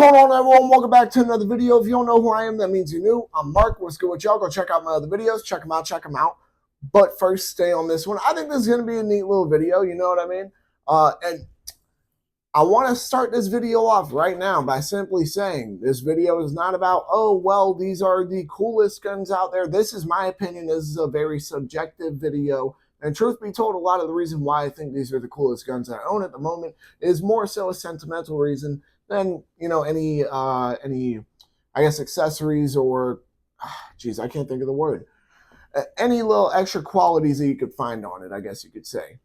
What's going on, everyone? Welcome back to another video. If you don't know who I am, that means you're new. I'm Mark. What's good with y'all? Go check out my other videos. Check them out. Check them out. But first, stay on this one. I think this is going to be a neat little video. You know what I mean? And I want to start this video off right now by simply saying this video is not about, oh, well, these are the coolest guns out there. This is my opinion. This is a very subjective video. And truth be told, a lot of the reason why I think these are the coolest guns I own at the moment is more so a sentimental reason than, you know, any I guess accessories or geez, I can't think of the word. Any little extra qualities that you could find on it, I guess you could say.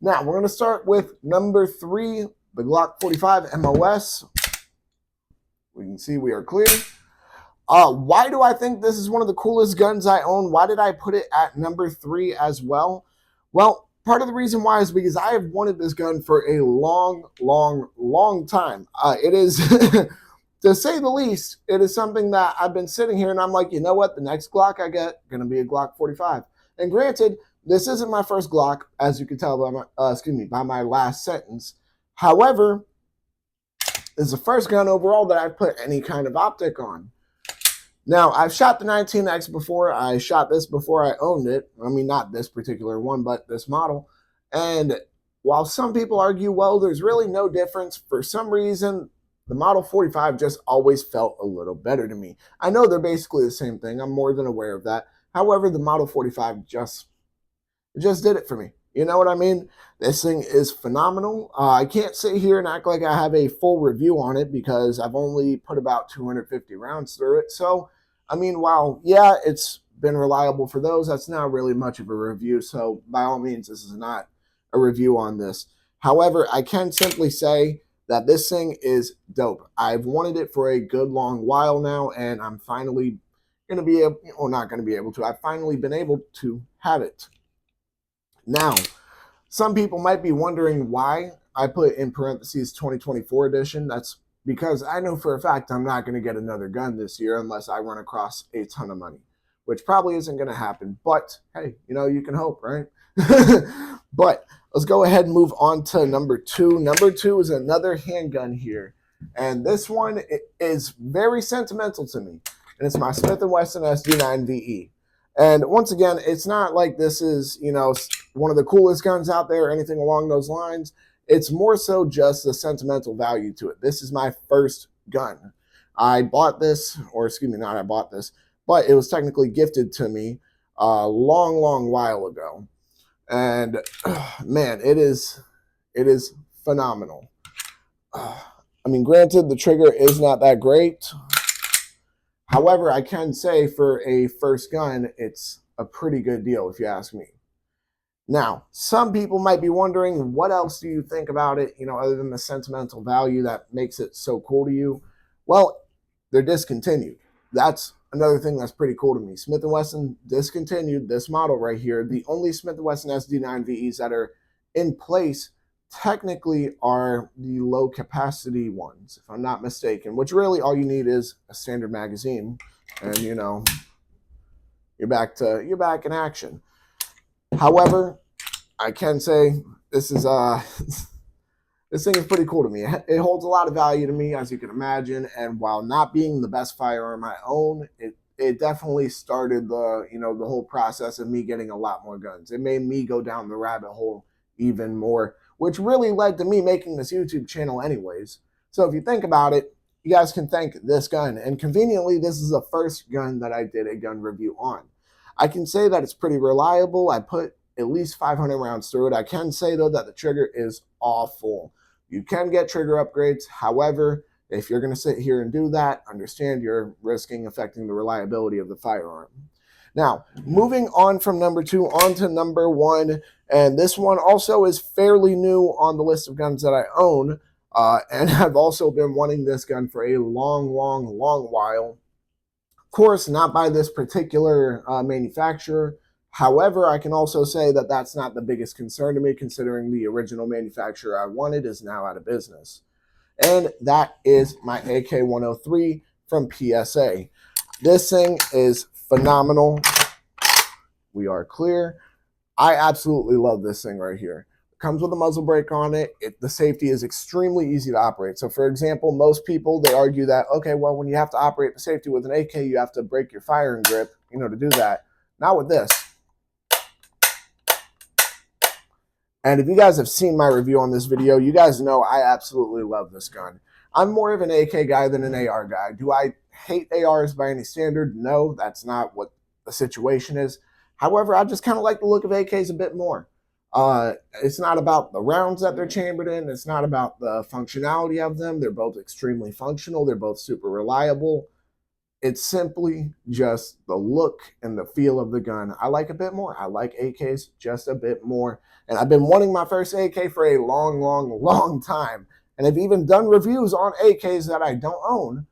Now, we're going to start with number 3, the Glock 45 MOS. We can see we are clear. Why do I think this is one of the coolest guns I own? Why did I put it at number 3 as well? Well, part of the reason why is because I have wanted this gun for a long time. It is, to say the least, it is something that I've been sitting here and I'm like, you know what? The next Glock I get going to be a Glock 45. And granted, this isn't my first Glock, as you can tell by my, by my last sentence. However, it's the first gun overall that I've put any kind of optic on. Now, I've shot the 19X before. I shot this before I owned it. I mean, not this particular one, but this model. And while some people argue, well, there's really no difference, for some reason, the Model 45 just always felt a little better to me. I know they're basically the same thing. I'm more than aware of that. However, the Model 45 just did it for me. You know what I mean? This thing is phenomenal. I can't sit here and act like I have a full review on it because I've only put about 250 rounds through it. So, I mean, while, yeah, it's been reliable for those, that's not really much of a review. So, by all means, this is not a review on this. However, I can simply say that this thing is dope. I've wanted it for a good long while now, and I'm finally going to be able, or not going to be able to, I've finally been able to have it. Now, some people might be wondering why I put in parentheses 2024 edition. That's because I know for a fact I'm not going to get another gun this year unless I run across a ton of money, which probably isn't going to happen. But hey, you know, you can hope, right? But let's go ahead and move on to number 2. Number 2 is another handgun here. And this one is very sentimental to me. And it's my Smith & Wesson SD9VE. And once again, it's not like this is, you know, one of the coolest guns out there or anything along those lines. It's more so just the sentimental value to it. This is my first gun. I bought this, or excuse me, not I bought this, but it was technically gifted to me a long while ago. And man, it is phenomenal. I mean, granted, the trigger is not that great. However, I can say for a first gun, it's a pretty good deal if you ask me. Now, some people might be wondering, what else do you think about it, you know, other than the sentimental value that makes it so cool to you? Well, they're discontinued. That's another thing that's pretty cool to me. Smith & Wesson discontinued this model right here. The only Smith & Wesson SD9VEs that are in place technically are the low capacity ones, if I'm not mistaken, which really all you need is a standard magazine, and you know, you're back in action. However, I can say this is this thing is pretty cool to me. It holds a lot of value to me, as you can imagine, and while not being the best firearm I own, it definitely started the, you know, the whole process of me getting a lot more guns. It made me go down the rabbit hole even more, which really led to me making this YouTube channel anyways. So if you think about it, you guys can thank this gun. And conveniently, this is the first gun that I did a gun review on. I can say that it's pretty reliable. I put at least 500 rounds through it. I can say, though, that the trigger is awful. You can get trigger upgrades. However, if you're going to sit here and do that, understand you're risking affecting the reliability of the firearm. Now, moving on from number 2 on to number 1, and this one also is fairly new on the list of guns that I own, and I've also been wanting this gun for a long while. Of course, not by this particular manufacturer. However, I can also say that that's not the biggest concern to me, considering the original manufacturer I wanted is now out of business. And that is my AK-103 from PSA. This thing is phenomenal. We are clear. I absolutely love this thing right here. A comes with a muzzle brake on it. The safety is extremely easy to operate. So for example, most people, they argue that, okay, well, when you have to operate the safety with an AK, you have to break your firing grip, to do that. Not with this. And if you guys have seen my review on this video, you guys know I absolutely love this gun. I'm more of an AK guy than an AR guy. Do I hate ARs by any standard? No, that's not what the situation is. However, I just kind of like the look of AKs a bit more. It's not about the rounds that they're chambered in. It's not about the functionality of them. They're both extremely functional. They're both super reliable. It's simply just the look and the feel of the gun I like a bit more. I like AKs just a bit more. And I've been wanting my first AK for a long, long, long time. And I've even done reviews on AKs that I don't own.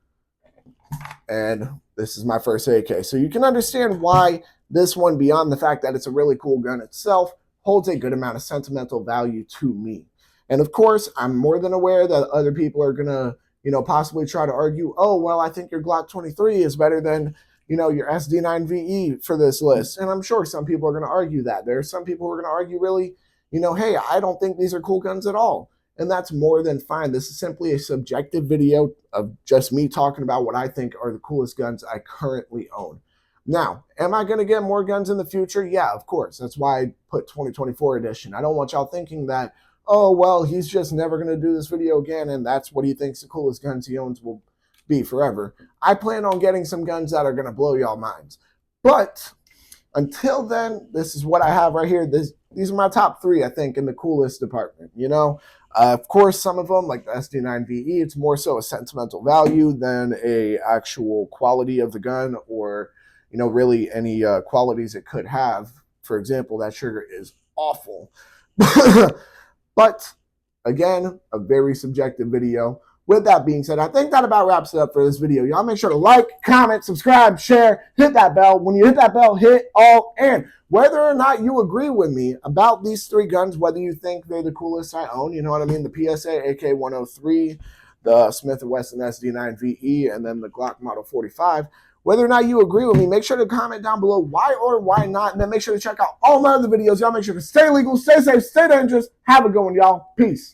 And this is my first AK. So you can understand why this one, beyond the fact that it's a really cool gun itself, holds a good amount of sentimental value to me. And of course, I'm more than aware that other people are going to, possibly try to argue, oh, well, I think your Glock 23 is better than, your SD9VE for this list. And I'm sure some people are going to argue that. There are some people who are going to argue really, hey, I don't think these are cool guns at all. And that's more than fine. This is simply a subjective video of just me talking about what I think are the coolest guns I currently own. Now, am I going to get more guns in the future? Yeah, of course. That's why I put 2024 edition. I don't want y'all thinking that, oh, well, he's just never going to do this video again, and that's what he thinks the coolest guns he owns will be forever. I plan on getting some guns that are going to blow y'all minds. But until then, this is what I have right here. These are my top 3, I think, in the coolest department, Of course, some of them, like the SD9VE, it's more so a sentimental value than a actual quality of the gun or, really any qualities it could have. For example, that trigger is awful. But again, a very subjective video. With that being said, I think that about wraps it up for this video. Y'all make sure to like, comment, subscribe, share, hit that bell. When you hit that bell, hit all. And whether or not you agree with me about these 3 guns, whether you think they're the coolest I own, you know what I mean? The PSA AK-103, the Smith & Wesson SD9VE, and then the Glock Model 45. Whether or not you agree with me, make sure to comment down below why or why not. And then make sure to check out all my other videos. Y'all make sure to stay legal, stay safe, stay dangerous. Have a good one, y'all. Peace.